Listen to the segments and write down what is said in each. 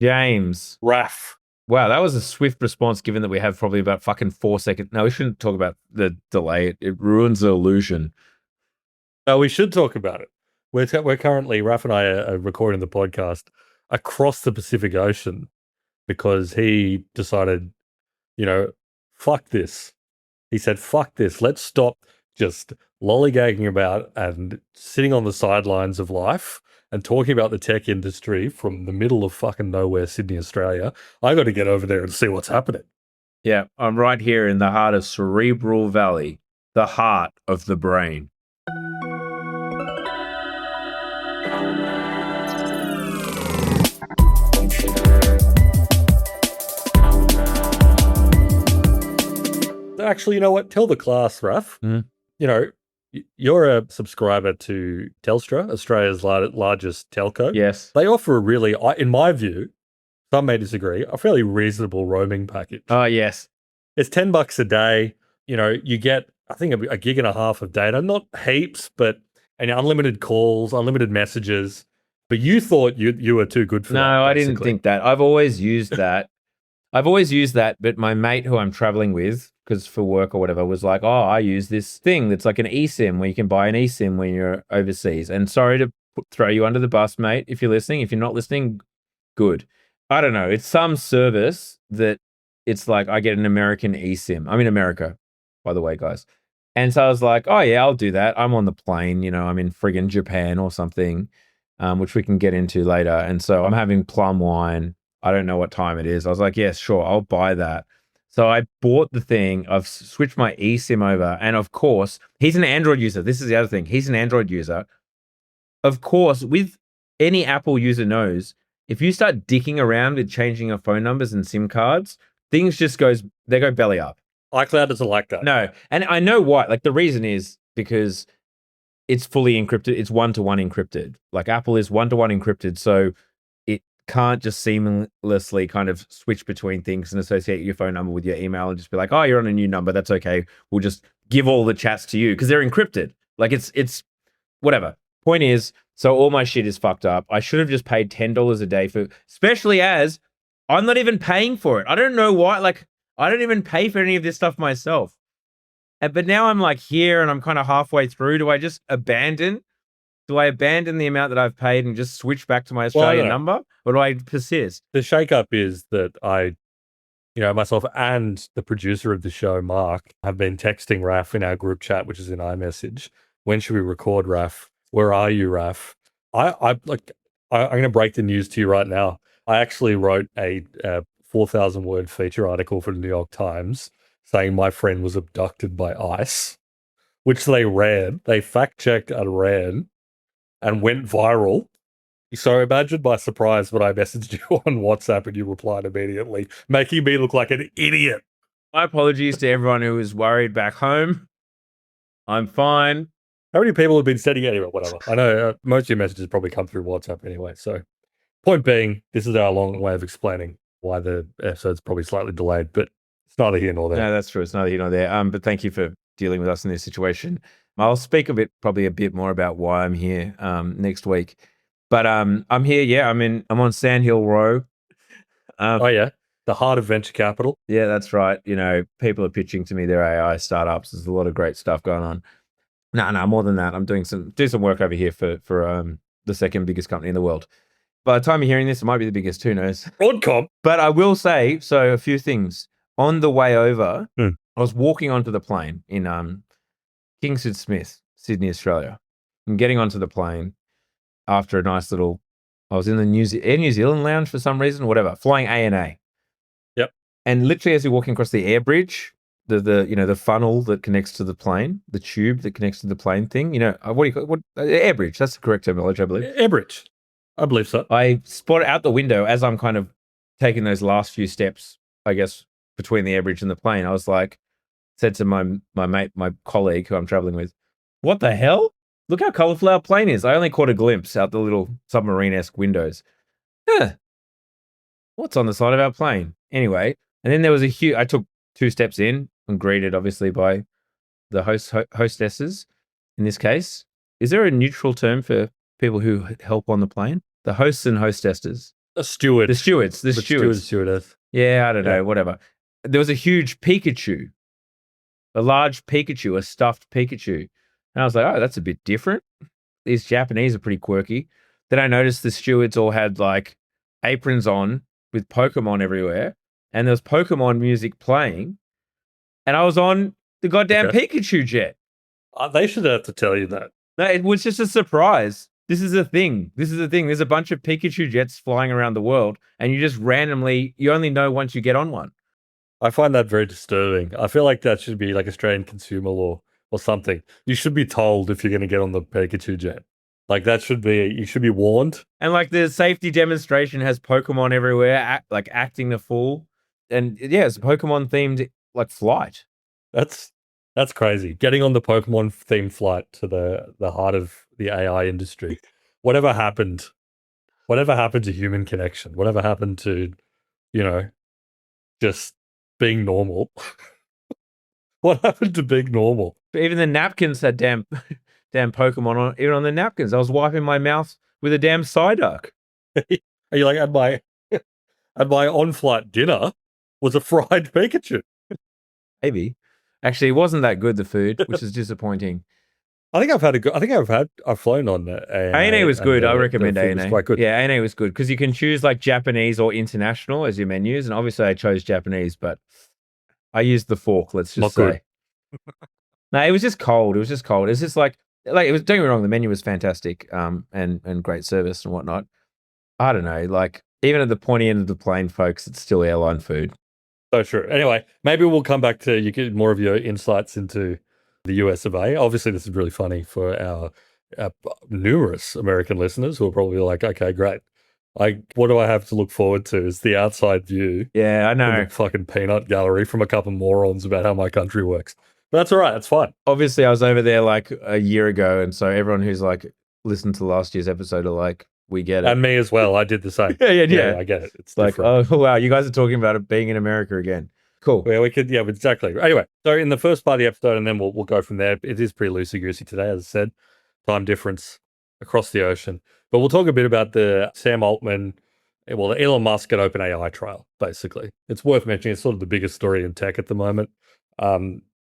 James. Raf. Wow, that was a swift response given that we have probably about fucking 4 seconds. No, we shouldn't talk about the delay. It ruins the illusion. No, we should talk about it. We're currently, Raf and I are recording the podcast across the Pacific Ocean because he decided, fuck this. He said, fuck this. Let's stop just lollygagging about and sitting on the sidelines of life and talking about the tech industry from the middle of fucking nowhere, Sydney, Australia. I got to get over there and see what's happening. Yeah, I'm right here in the heart of Cerebral Valley, the heart of the brain. Actually, you know what? Tell the class, Raf. You're a subscriber to Telstra, Australia's largest telco. Yes. They offer a really, in my view, some may disagree, a fairly reasonable roaming package. Oh, yes. It's $10 a day. You get, I think, a gig and a half of data. Not heaps, but unlimited calls, unlimited messages. But you thought you were too good for that. No, I didn't think that. I've always used that. But my mate who I'm traveling with, because for work or whatever, was like, oh, I use this thing that's like an eSIM where you can buy an eSIM when you're overseas. And sorry to throw you under the bus, mate, if you're listening. If you're not listening, good. I don't know. It's some service that it's like I get an American eSIM. I'm in America, by the way, guys. And so I was like, oh, yeah, I'll do that. I'm on the plane. I'm in friggin' Japan or something, which we can get into later. And so I'm having plum wine. I don't know what time it is. I was like, yes, sure, I'll buy that. So I bought the thing. I've switched my eSIM over. And of course, he's an Android user. This is the other thing. He's an Android user. Of course, with any Apple user knows, if you start dicking around with changing your phone numbers and SIM cards, things just go belly up. iCloud doesn't like that. No. And I know why. Like the reason is because it's fully encrypted. It's one-to-one encrypted. Like Apple is one-to-one encrypted. So can't just seamlessly kind of switch between things and associate your phone number with your email and just be like, oh, you're on a new number. That's okay. We'll just give all the chats to you because they're encrypted. Like it's whatever. Point is, so all my shit is fucked up. I should have just paid $10 a day for, especially as I'm not even paying for it. I don't know why. Like I don't even pay for any of this stuff myself. But now I'm like here and I'm kind of halfway through. Do I just abandon the amount that I've paid and just switch back to my Australian number? Or do I persist? The shakeup is that myself and the producer of the show, Mark, have been texting Raf in our group chat, which is in iMessage. When should we record, Raf? Where are you, Raf? I'm going to break the news to you right now. I actually wrote a 4,000 word feature article for the New York Times saying my friend was abducted by ICE, which they ran. They fact-checked and ran and went viral. So imagine my surprise when I messaged you on WhatsApp and you replied immediately, making me look like an idiot. My apologies to everyone who was worried back home. I'm fine. How many people have been sending it? Anyway, whatever. I know most of your messages probably come through WhatsApp anyway. So point being, this is our long way of explaining why the episode's probably slightly delayed, but it's neither here nor there. No, that's true. It's neither here nor there. But thank you for dealing with us in this situation. I'll speak probably a bit more about why I'm here next week. But I'm here, yeah. I'm on Sand Hill Row. Oh yeah, the heart of venture capital. Yeah, that's right. People are pitching to me their AI startups. There's a lot of great stuff going on. No, more than that. I'm doing some work over here for the second biggest company in the world. By the time you're hearing this, it might be the biggest. Who knows? Broadcom. But I will say a few things. On the way over, I was walking onto the plane in Kingston Smith, Sydney, Australia. I'm getting onto the plane after a nice little. I was in the Air New Zealand lounge for some reason, whatever, flying ANA. Yep. And literally, as you're walking across the air bridge, the funnel that connects to the plane, the tube that connects to the plane thing, what do you call it? Air bridge? That's the correct terminology, I believe. Air bridge. I believe so. I spot out the window as I'm kind of taking those last few steps, I guess, between the air bridge and the plane. I was like, said to my mate, my colleague who I'm traveling with, what the hell? Look how colorful our plane is. I only caught a glimpse out the little submarine-esque windows. What's on the side of our plane? Anyway, and then there was I took 2 steps in and greeted, obviously, by the hostesses in this case. Is there a neutral term for people who help on the plane? The hosts and hostesses. A steward. The stewards. Stewardess. Yeah, I don't Yeah. know, whatever. There was a huge Pikachu, a large Pikachu, a stuffed Pikachu. And I was like, oh, that's a bit different. These Japanese are pretty quirky. Then I noticed the stewards all had like aprons on with Pokemon everywhere, and there was Pokemon music playing, and I was on the goddamn Pikachu jet. They should have to tell you that. No, it was just a surprise. This is a thing. There's a bunch of Pikachu jets flying around the world, and you just randomly, you only know once you get on one. I find that very disturbing. I feel like that should be like Australian consumer law or something. You should be told if you're going to get on the Pikachu jet. Like that should be, you should be warned. And like the safety demonstration has Pokemon everywhere, like acting the fool. And yeah, it's a Pokemon themed like flight. That's crazy. Getting on the Pokemon themed flight to the heart of the AI industry. Whatever happened to human connection? Whatever happened to, just being normal? What happened to being normal? Even the napkins had damn Pokemon on, even on the napkins. I was wiping my mouth with a damn Psyduck. Are you like, at my on-flight dinner was a fried Pikachu? Maybe. Actually, it wasn't that good, the food, which is disappointing. I think I've flown on ANA was good. I recommend ANA. Quite good. Yeah, ANA was good because you can choose like Japanese or international as your menus, and obviously I chose Japanese, but I used the fork. Let's just say. No, it was just cold. It's just like it was. Don't get me wrong, the menu was fantastic, and great service and whatnot. I don't know, like even at the pointy end of the plane, folks, it's still airline food. So true. Anyway, maybe we'll come back to you get more of your insights into the US of A. Obviously, this is really funny for our numerous American listeners who are probably like, okay, great. What do I have to look forward to? Is the outside view. Yeah, I know. The fucking peanut gallery from a couple of morons about how my country works. But that's all right. That's fine. Obviously, I was over there like a year ago, and so everyone who's like listened to last year's episode are like, we get it. And me as well. I did the same. Yeah. I get it. It's like, different. Oh, wow, you guys are talking about it being in America again. Cool. Yeah, we could. Yeah, exactly. Anyway, so in the first part of the episode, and then we'll go from there. It is pretty loosey-goosey today, as I said. Time difference across the ocean. But we'll talk a bit about the Sam Altman, the Elon Musk and OpenAI trial, basically. It's worth mentioning. It's sort of the biggest story in tech at the moment.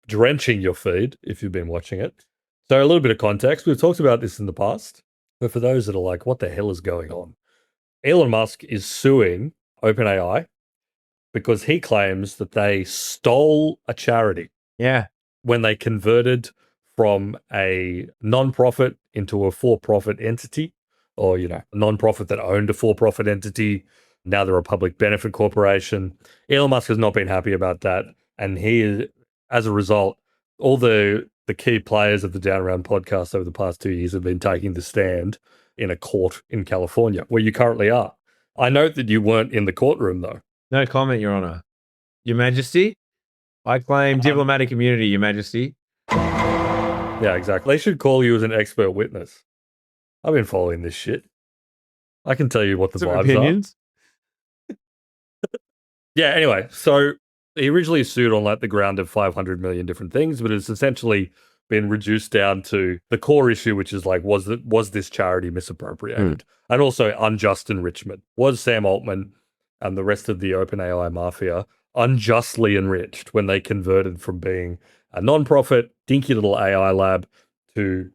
Drenching your feed if you've been watching it. So a little bit of context. We've talked about this in the past, but for those that are like, what the hell is going on? Elon Musk is suing OpenAI because he claims that they stole a charity. Yeah. When they converted from a non-profit into a for-profit entity, or, a non-profit that owned a for-profit entity. Now they're a public benefit corporation. Elon Musk has not been happy about that. And he is, as a result, all the key players of the Down Around podcast over the past 2 years have been taking the stand in a court in California, where you currently are. I note that you weren't in the courtroom, though. No comment, Your Honor. Your Majesty, I claim diplomatic immunity, Your Majesty. Yeah, exactly. They should call you as an expert witness. I've been following this shit. I can tell you what the vibes opinions are. Yeah, anyway, so he originally sued on like the ground of 500 million different things, but it's essentially been reduced down to the core issue, which is like, was this charity misappropriated? And also unjust enrichment. Was Sam Altman and the rest of the OpenAI mafia unjustly enriched when they converted from being a non-profit, dinky little AI lab to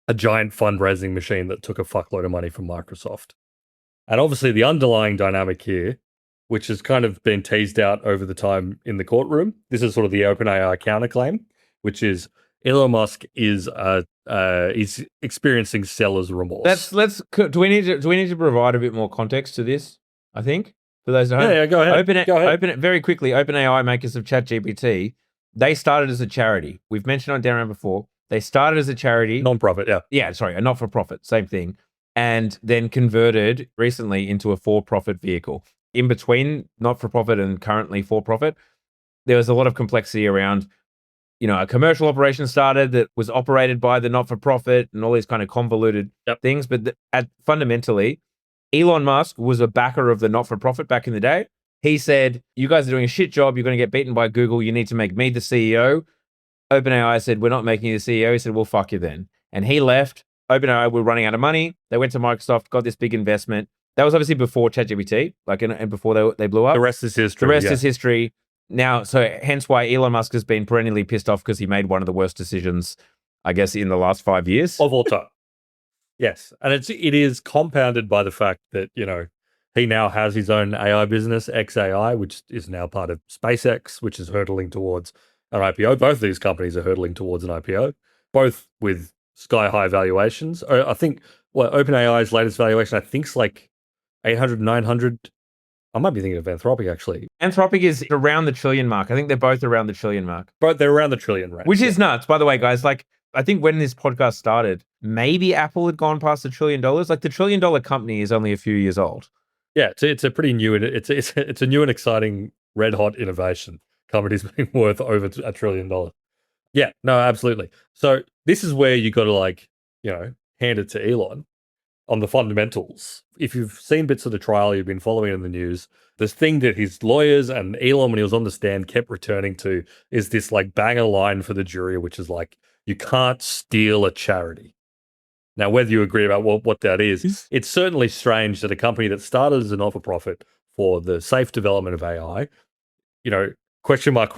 a giant fundraising machine that took a fuckload of money from Microsoft? And obviously the underlying dynamic here, which has kind of been teased out over the time in the courtroom, this is sort of the OpenAI counterclaim, which is Elon Musk is experiencing seller's remorse. Do we need to provide a bit more context to this? I think for those at home. Yeah, go ahead. Very quickly. OpenAI, makers of ChatGPT, they started as a charity. We've mentioned on Down Around before. They started as a charity, non-profit. A not-for-profit, same thing, and then converted recently into a for-profit vehicle. In between not-for-profit and currently for-profit, there was a lot of complexity around, a commercial operation started that was operated by the not-for-profit and all these kind of convoluted things. But fundamentally, Elon Musk was a backer of the not-for-profit back in the day. He said, you guys are doing a shit job. You're going to get beaten by Google. You need to make me the CEO. OpenAI said, we're not making you the CEO. He said, well, fuck you then. And he left. OpenAI were running out of money. They went to Microsoft, got this big investment. That was obviously before ChatGPT, like, and before they blew up. The rest is history. The rest is history. Now, so hence why Elon Musk has been perennially pissed off because he made one of the worst decisions, I guess, in the last 5 years. Of all time. Yes. And it is compounded by the fact that, he now has his own AI business, XAI, which is now part of SpaceX, which is hurtling towards an IPO. Both of these companies are hurtling towards an IPO, both with sky-high valuations. I think, OpenAI's latest valuation, I think, is like 800, 900. I might be thinking of Anthropic, actually. Anthropic is around the trillion mark. I think they're both around the trillion mark. But they're around the trillion range. Which is nuts, by the way, guys. Like, I think when this podcast started, maybe Apple had gone past $1 trillion. Like, the $1 trillion company is only a few years old. Yeah, it's a pretty new, it's a new and exciting red hot innovation. Companies being worth over $1 trillion. Yeah, no, absolutely. So this is where you got to hand it to Elon on the fundamentals. If you've seen bits of the trial, you've been following in the news, this thing that his lawyers and Elon, when he was on the stand, kept returning to is this like banger line for the jury, which is like, you can't steal a charity. Now, whether you agree about what that is, it's certainly strange that a company that started as a not-for-profit for the safe development of AI, question mark,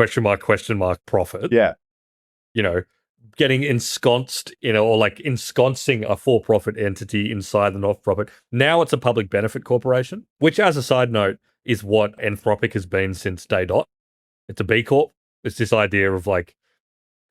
profit. Yeah. Getting ensconced, or like ensconcing a for-profit entity inside the not-for-profit. Now it's a public benefit corporation, which, as a side note, is what Anthropic has been since day dot. It's a B Corp. It's this idea of like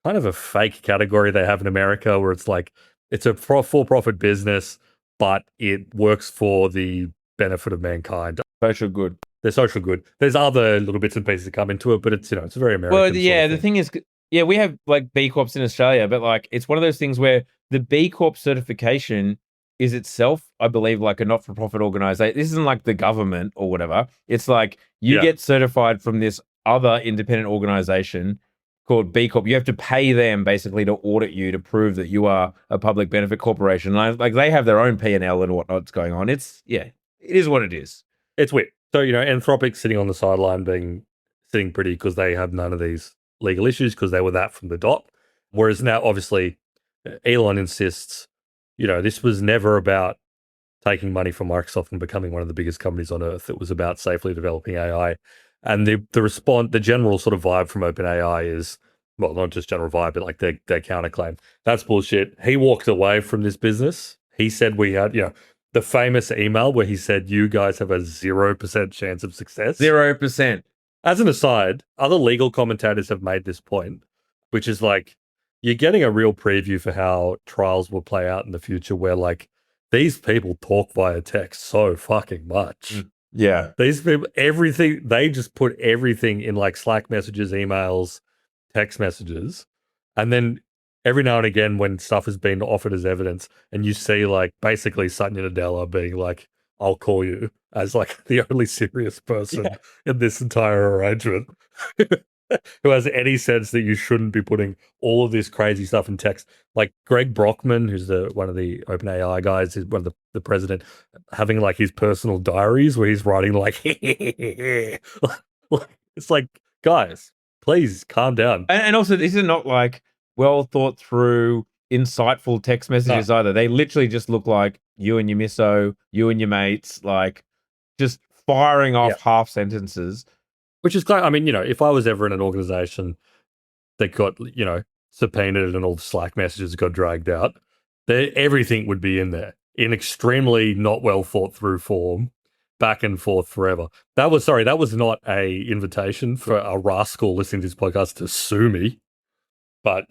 kind of a fake category they have in America where it's like, it's a for-profit business, but it works for the benefit of mankind. Social good. They're social good. There's other little bits and pieces that come into it, but it's, it's a very American. Well, yeah, the thing is, yeah, we have like B Corps in Australia, but like it's one of those things where the B Corp certification is itself, I believe, like a not-for-profit organization. This isn't like the government or whatever. It's like you get certified from this other independent organization called B Corp. You have to pay them basically to audit you to prove that you are a public benefit corporation. Like they have their own P&L and whatnot's going on. It is what it is. It's weird. So, Anthropic sitting on the sideline sitting pretty because they have none of these legal issues because they were that from the dot. Whereas now, obviously, Elon insists, this was never about taking money from Microsoft and becoming one of the biggest companies on earth. It was about safely developing AI. And the general sort of vibe from OpenAI is, well, not just general vibe, but like their counterclaim. That's bullshit. He walked away from this business. He said we had, the famous email where he said, you guys have a 0% chance of success. 0%. As an aside, other legal commentators have made this point, which is like, you're getting a real preview for how trials will play out in the future where like these people talk via text so fucking much. Yeah. These people, everything, they just put everything in like Slack messages, emails, text messages. And then every now and again, when stuff has been offered as evidence and you see like basically Satya Nadella being like, I'll call you as like the only serious person in this entire arrangement who has any sense that you shouldn't be putting all of this crazy stuff in text. Like Greg Brockman, who's one of the OpenAI guys, is one of the president, having like his personal diaries where he's writing like, it's like, guys, please calm down. And also, these are not like well thought through, insightful text messages either. They literally just look like you and your misso, you and your mates, like just firing off half sentences. Which is great. I mean, if I was ever in an organization that got, subpoenaed and all the Slack messages got dragged out, everything would be in there in extremely not well thought through form, back and forth forever. That was not a invitation for a rascal listening to this podcast to sue me. But,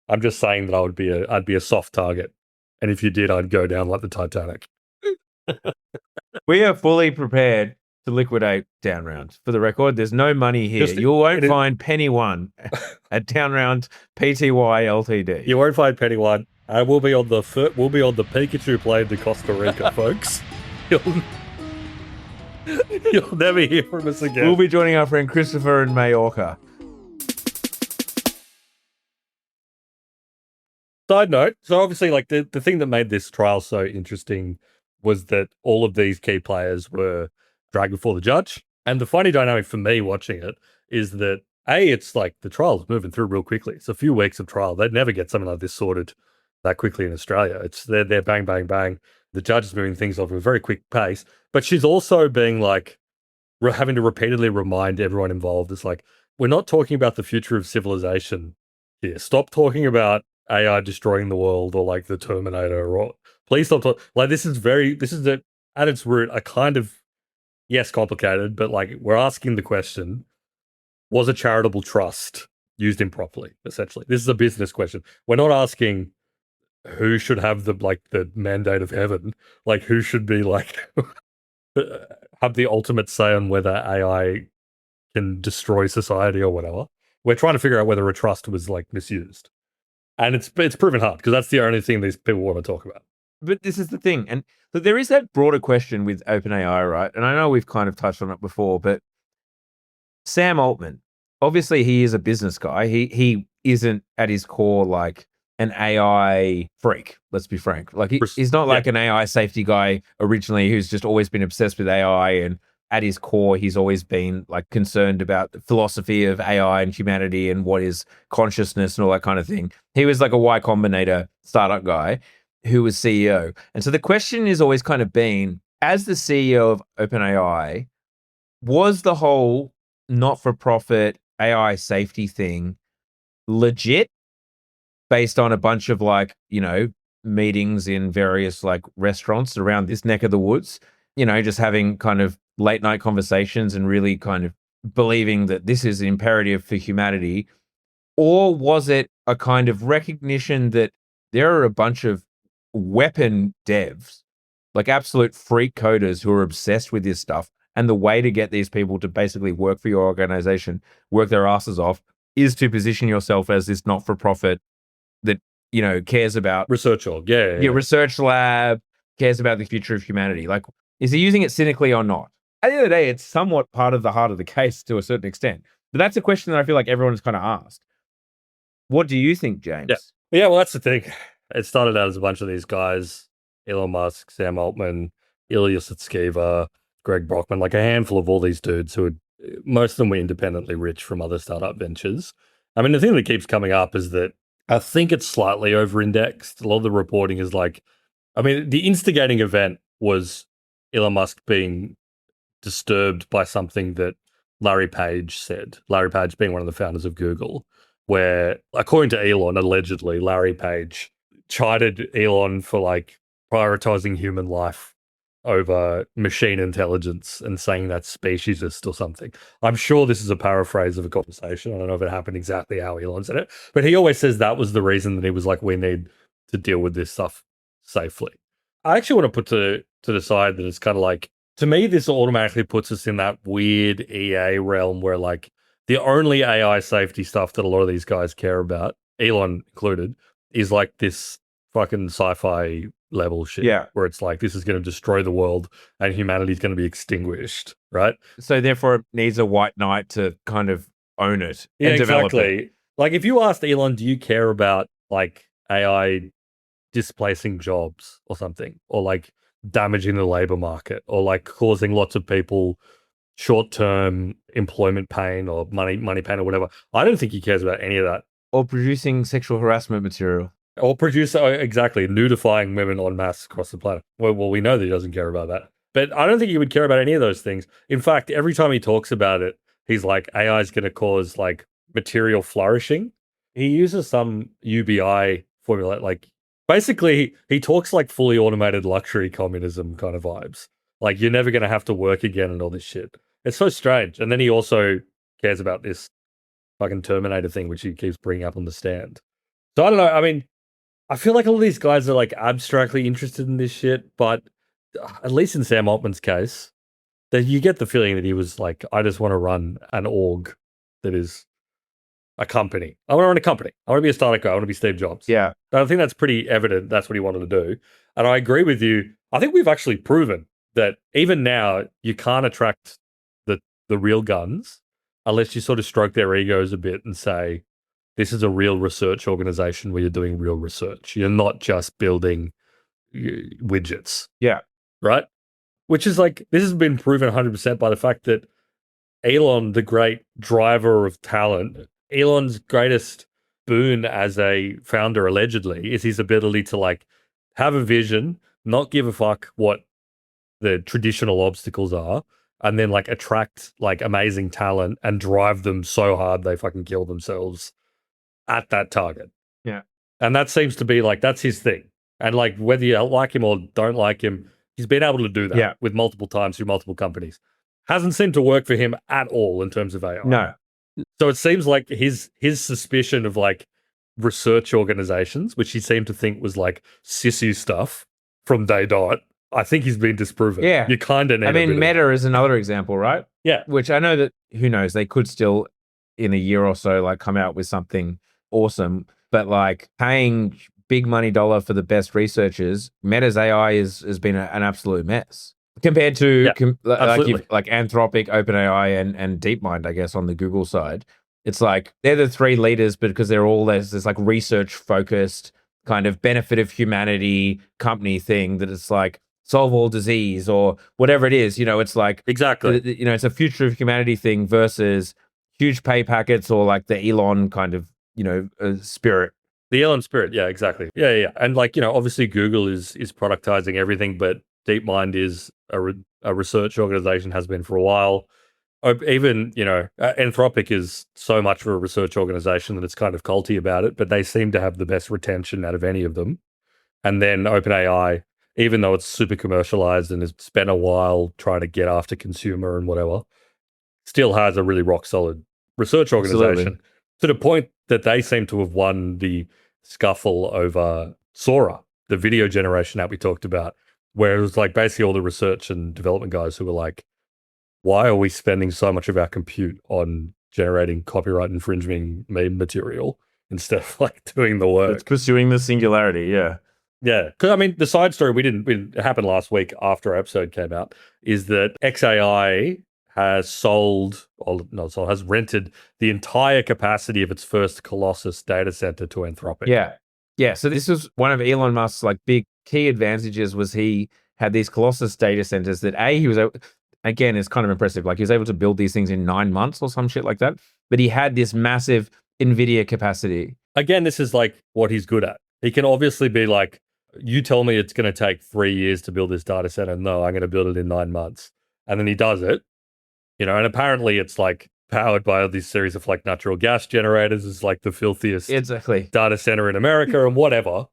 I'm just saying that I'd be a soft target. And if you did, I'd go down like the Titanic. We are fully prepared to liquidate Down Round. For the record, there's no money here. You won't find penny one at Down Round PTY Ltd. You won't find penny one. We'll be on the Pikachu plane to Costa Rica, folks. You'll never hear from us again. We'll be joining our friend Christopher in Majorca. Side note, so obviously like the thing that made this trial so interesting was that all of these key players were dragged before the judge. And the funny dynamic for me watching it is that it's like the trial's moving through real quickly. It's a few weeks of trial. They'd never get something like this sorted that quickly in Australia. It's they're bang, bang, bang. The judge is moving things off at a very quick pace, but she's also being like, having to repeatedly remind everyone involved. It's like, we're not talking about the future of civilization here. Stop talking about AI destroying the world or like the Terminator, or please stop talking. Like, this is at its root a kind of, yes, complicated, but like, we're asking the question, was a charitable trust used improperly? Essentially, this is a business question. We're not asking who should have the mandate of heaven, like who should be like have the ultimate say on whether AI can destroy society or whatever. We're trying to figure out whether a trust was like misused, and it's proven hard because that's the only thing these people want to talk about. But this is the thing, and so there is that broader question with OpenAI, right? And I know we've kind of touched on it before, but Sam Altman, obviously he is a business guy. He isn't at his core like an AI freak. Let's be frank. Like he's not like an AI safety guy originally who's just always been obsessed with AI, and at his core he's always been like concerned about the philosophy of AI and humanity and what is consciousness and all that kind of thing. He was like a Y Combinator startup guy who was CEO. And so the question is always kind of been, as the CEO of OpenAI, was the whole not-for-profit AI safety thing legit based on a bunch of like, meetings in various like restaurants around this neck of the woods, just having kind of late night conversations and really kind of believing that this is imperative for humanity? Or was it a kind of recognition that there are a bunch of weapon devs, like absolute freak coders who are obsessed with this stuff, and the way to get these people to basically work for your organization, work their asses off, is to position yourself as this not-for-profit that, cares about research org. Yeah. Research lab, cares about the future of humanity. Like, is he using it cynically or not? At the end of the day, it's somewhat part of the heart of the case to a certain extent. But that's a question that I feel like everyone's kind of asked. What do you think, James? Yeah, well, that's the thing. It started out as a bunch of these guys: Elon Musk, Sam Altman, Ilya Sutskever, Greg Brockman, like a handful of all these dudes who most of them were independently rich from other startup ventures. I mean, the thing that keeps coming up is that I think it's slightly over-indexed. A lot of the reporting is like, I mean, the instigating event was Elon Musk being disturbed by something that Larry Page said. Larry Page being one of the founders of Google, where, according to Elon, allegedly, Larry Page chided Elon for like prioritizing human life over machine intelligence and saying that's speciesist or something. I'm sure this is a paraphrase of a conversation. I don't know if it happened exactly how Elon said it, but he always says that was the reason that he was like, we need to deal with this stuff safely. I actually want to put to the side that it's kind of like, to me, this automatically puts us in that weird EA realm where like the only AI safety stuff that a lot of these guys care about, Elon included, is like this fucking sci-fi level shit. Yeah. Where it's like, this is going to destroy the world and humanity's going to be extinguished, right? So therefore it needs a white knight to kind of own it and develop it. Like, if you asked Elon, do you care about like AI displacing jobs or something, or like damaging the labor market, or like causing lots of people short-term employment pain or money pain or whatever, I don't think he cares about any of that. Or producing sexual harassment material. Or exactly, nudifying women en masse across the planet. Well, we know that he doesn't care about that. But I don't think he would care about any of those things. In fact, every time he talks about it, he's like, AI is going to cause like material flourishing. He uses some UBI formula. Like, basically, he talks like fully automated luxury communism kind of vibes. Like, you're never going to have to work again and all this shit. It's so strange. And then he also cares about this fucking Terminator thing, which he keeps bringing up on the stand. So I don't know. I mean, I feel like all these guys are like abstractly interested in this shit, but at least in Sam Altman's case, that you get the feeling that he was like, I just want to run an org that is a company. I want to run a company. I want to be a startup guy. I want to be Steve Jobs. Yeah. I think that's pretty evident. That's what he wanted to do. And I agree with you. I think we've actually proven that even now you can't attract the real guns unless you sort of stroke their egos a bit and say, this is a real research organization where you're doing real research. You're not just building widgets. Yeah. Right? Which is like, this has been proven 100% by the fact that Elon, the great driver of talent, Elon's greatest boon as a founder, allegedly, is his ability to like have a vision, not give a fuck what the traditional obstacles are, and then like attract like amazing talent and drive them so hard they fucking kill themselves at that target. Yeah. And that seems to be like, that's his thing. And like, whether you like him or don't like him, he's been able to do that Yeah. with multiple times through multiple companies. Hasn't seemed to work for him at all in terms of AI. No. So it seems like his suspicion of like research organizations, which he seemed to think was like sissy stuff from day dot, I think he's been disproven. Yeah. You kind of need I mean, a bit Meta is another example, right? Yeah. Which I know that, who knows, they could still in a year or so like come out with something awesome, but like paying big money dollar for the best researchers, Meta's AI has been an absolute mess compared to like Anthropic, OpenAI, and DeepMind, I guess, on the Google side. It's like they're the three leaders because they're all this like research focused kind of benefit of humanity company thing that it's like solve all disease or whatever it is. You know, it's like exactly. You know, it's a future of humanity thing versus huge pay packets or like the Elon kind of, you know, spirit. The Elon spirit, yeah, exactly. Yeah. And like, you know, obviously Google is productizing everything, but DeepMind is a research organization, has been for a while. Even, you know, Anthropic is so much of a research organization that it's kind of culty about it, but they seem to have the best retention out of any of them. And then OpenAI, even though it's super commercialized and has spent a while trying to get after consumer and whatever, still has a really rock solid research organization. Absolutely. To the point that they seem to have won the scuffle over Sora, the video generation app we talked about, where it was like basically all the research and development guys who were like, why are we spending so much of our compute on generating copyright infringing meme material instead of like doing the work? It's pursuing the singularity, yeah. Yeah. Because I mean, the side story it happened last week after our episode came out, is that XAI has has rented the entire capacity of its first Colossus data center to Anthropic. Yeah. Yeah. So this was one of Elon Musk's like big key advantages, was he had these Colossus data centers that he was again, it's kind of impressive. Like he was able to build these things in 9 months or some shit like that. But he had this massive NVIDIA capacity. Again, this is like what he's good at. He can obviously be like, you tell me it's going to take 3 years to build this data center. No, I'm going to build it in 9 months. And then he does it, you know, and apparently it's like powered by this series of like natural gas generators. It's like the filthiest data center in America and whatever.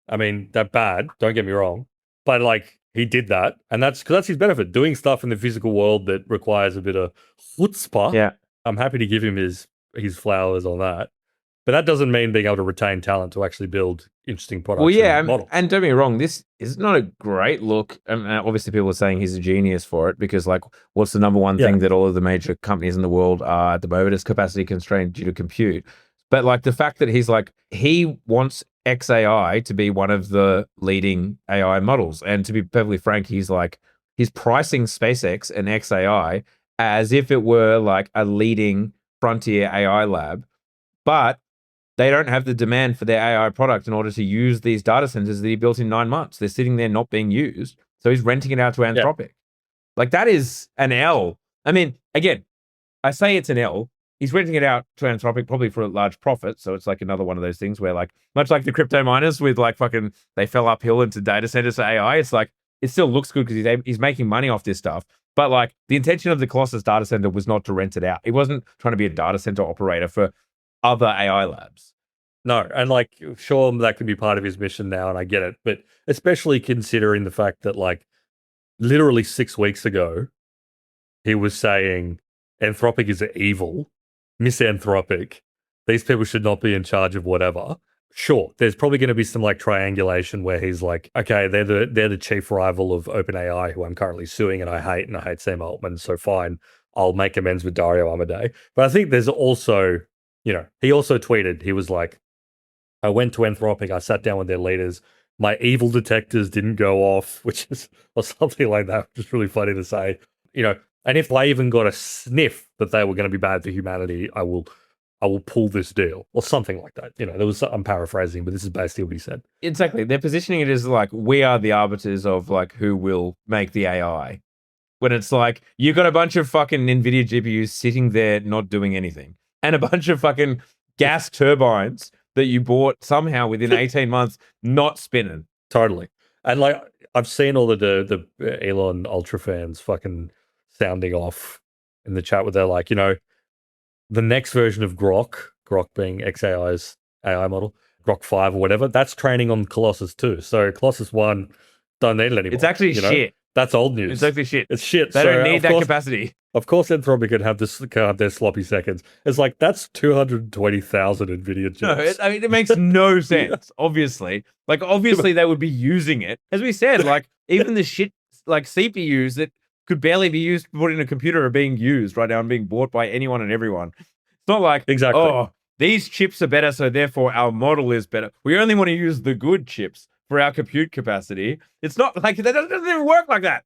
I mean, they're bad. Don't get me wrong. But like, he did that, and that's because that's his benefit, doing stuff in the physical world that requires a bit of chutzpah. Yeah. I'm happy to give him his flowers on that. But that doesn't mean being able to retain talent to actually build interesting products. Well, yeah, models. And don't be wrong, this is not a great look. Obviously, people are saying he's a genius for it because, like, what's the number one thing that all of the major companies in the world are at the moment is capacity constrained due to compute. But like the fact that he's like, he wants XAI to be one of the leading AI models. And to be perfectly frank, he's pricing SpaceX and XAI as if it were like a leading frontier AI lab. But they don't have the demand for their AI product in order to use these data centers that he built in 9 months. They're sitting there not being used. So he's renting it out to Anthropic. Yeah. Like that is an L. I mean, again, I say it's an L. He's renting it out to Anthropic probably for a large profit. So it's like another one of those things where like, much like the crypto miners with like fucking, they fell uphill into data centers for AI. It's like, it still looks good because he's making money off this stuff. But like the intention of the Colossus data center was not to rent it out. He wasn't trying to be a data center operator for other AI labs. No, and like, sure, that could be part of his mission now, and I get it. But especially considering the fact that like literally 6 weeks ago, he was saying Anthropic is evil, misanthropic. These people should not be in charge of whatever. Sure, there's probably going to be some like triangulation where he's like, okay, they're the chief rival of OpenAI, who I'm currently suing and I hate Sam Altman, so fine, I'll make amends with Dario Amodei. But I think there's also, you know, he also tweeted, he was like, I went to Anthropic, I sat down with their leaders, my evil detectors didn't go off, which is, or something like that, which is really funny to say, you know, and if they even got a sniff that they were going to be bad for humanity, I will pull this deal, or something like that. You know, I'm paraphrasing, but this is basically what he said. Exactly. They're positioning it as like, we are the arbiters of like who will make the AI. When it's like, you got a bunch of fucking NVIDIA GPUs sitting there not doing anything, and a bunch of fucking gas turbines that you bought somehow within 18 months not spinning. Totally. And like I've seen all the Elon Ultra fans fucking sounding off in the chat where they're like, the next version of Grok being XAI's AI model, Grok 5 or whatever, that's training on Colossus 2. So Colossus 1 don't need it anymore. It's actually shit. That's old news. It's actually shit. It's shit. They don't need that capacity. Of course, Anthropic could have their sloppy seconds. It's like, that's 220,000 NVIDIA chips. No, it makes no sense, obviously. Like, obviously, they would be using it. As we said, like, even the shit, like, CPUs that could barely be used to put in a computer are being used right now and being bought by anyone and everyone. It's not like, exactly. Oh, these chips are better, so therefore our model is better. We only want to use the good chips for our compute capacity. It's not like, that doesn't even work like that.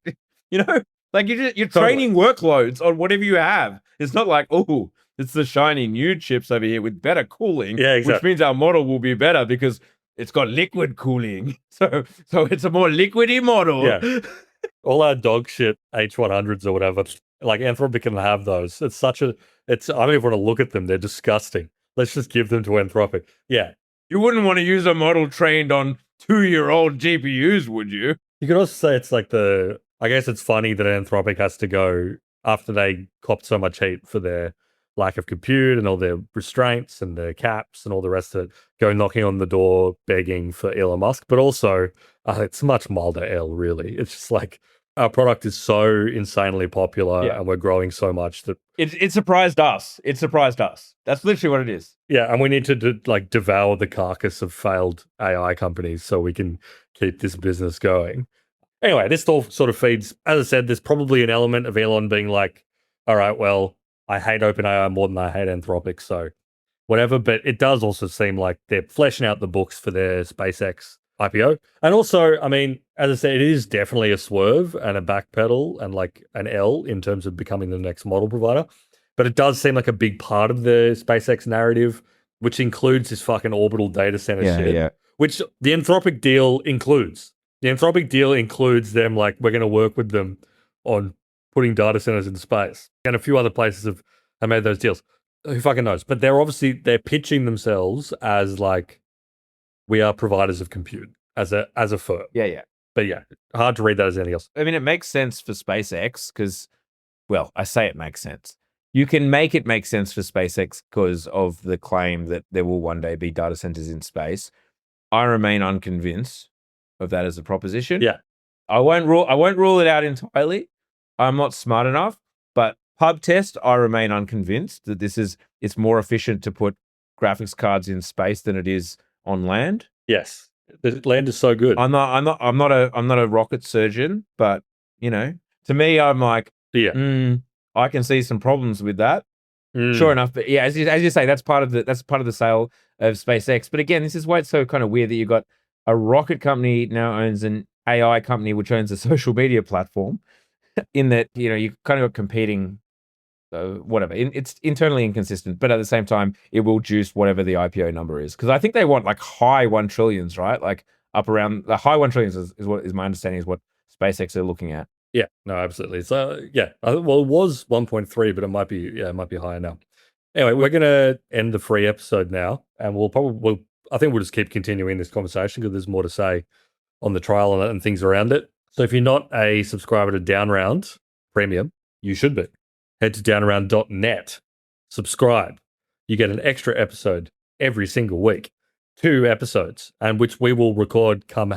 Like you're training workloads on whatever you have. It's not like, oh, it's the shiny new chips over here with better cooling, which means our model will be better because it's got liquid cooling. So it's a more liquidy model. Yeah. All our dog shit H100s or whatever, like Anthropic can have those. I don't even want to look at them. They're disgusting. Let's just give them to Anthropic. Yeah. You wouldn't want to use a model trained on 2-year-old GPUs, would you? You could also say it's like I guess it's funny that Anthropic has to go after they copped so much heat for their lack of compute and all their restraints and their caps and all the rest of it, go knocking on the door begging for Elon Musk. But also, it's much milder L, really. It's just like our product is so insanely popular and we're growing so much that it surprised us. It surprised us. That's literally what it is. Yeah, and we need to devour the carcass of failed AI companies so we can keep this business going. Anyway, this all sort of feeds, as I said, there's probably an element of Elon being like, all right, well, I hate OpenAI more than I hate Anthropic, so whatever. But it does also seem like they're fleshing out the books for their SpaceX IPO. And also, I mean, as I said, it is definitely a swerve and a backpedal and like an L in terms of becoming the next model provider. But it does seem like a big part of the SpaceX narrative, which includes this fucking orbital data center shit, which the Anthropic deal includes. The Anthropic deal includes them, like, we're going to work with them on putting data centers in space. And a few other places have made those deals. Who fucking knows? But they're pitching themselves as like, we are providers of compute as a firm. Yeah. But yeah, hard to read that as anything else. I mean, it makes sense for SpaceX because, well, I say it makes sense. You can make it make sense for SpaceX because of the claim that there will one day be data centers in space. I remain unconvinced of that as a proposition. Yeah. I won't rule it out entirely. I'm not smart enough, but pub test, I remain unconvinced that it's more efficient to put graphics cards in space than it is on land. Yes. The land is so good. I'm not a rocket surgeon, but to me, I'm like, I can see some problems with that. Sure enough, but yeah, as you say, that's part of the sale of SpaceX. But again, this is why it's so kind of weird that you got a rocket company now owns an AI company which owns a social media platform. In that, you kind of got competing, whatever. It's internally inconsistent, but at the same time, it will juice whatever the IPO number is. Because I think they want like high 1 trillions, right? Like up around the high 1 trillions is what is my understanding is what SpaceX are looking at. Yeah, no, absolutely. So yeah, well, it was 1.3, but it might be higher now. Anyway, we're gonna end the free episode now, and I think we'll just keep continuing this conversation because there's more to say on the trial and things around it. So if you're not a subscriber to Downround Premium, you should be. Head to downround.net, subscribe. You get an extra episode every single week, 2 episodes, and which we will record come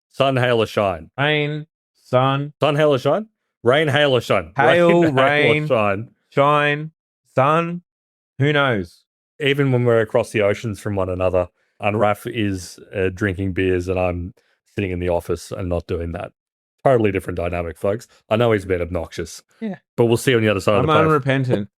sun, hail, or shine. Rain, sun, hail, or shine? Rain, hail, or shine. Hail, rain, shine, sun, who knows? Even when we're across the oceans from one another, and Raf is drinking beers and I'm sitting in the office and not doing that. Totally different dynamic, folks. I know he's been obnoxious. Yeah. But we'll see on the other side of the I'm unrepentant.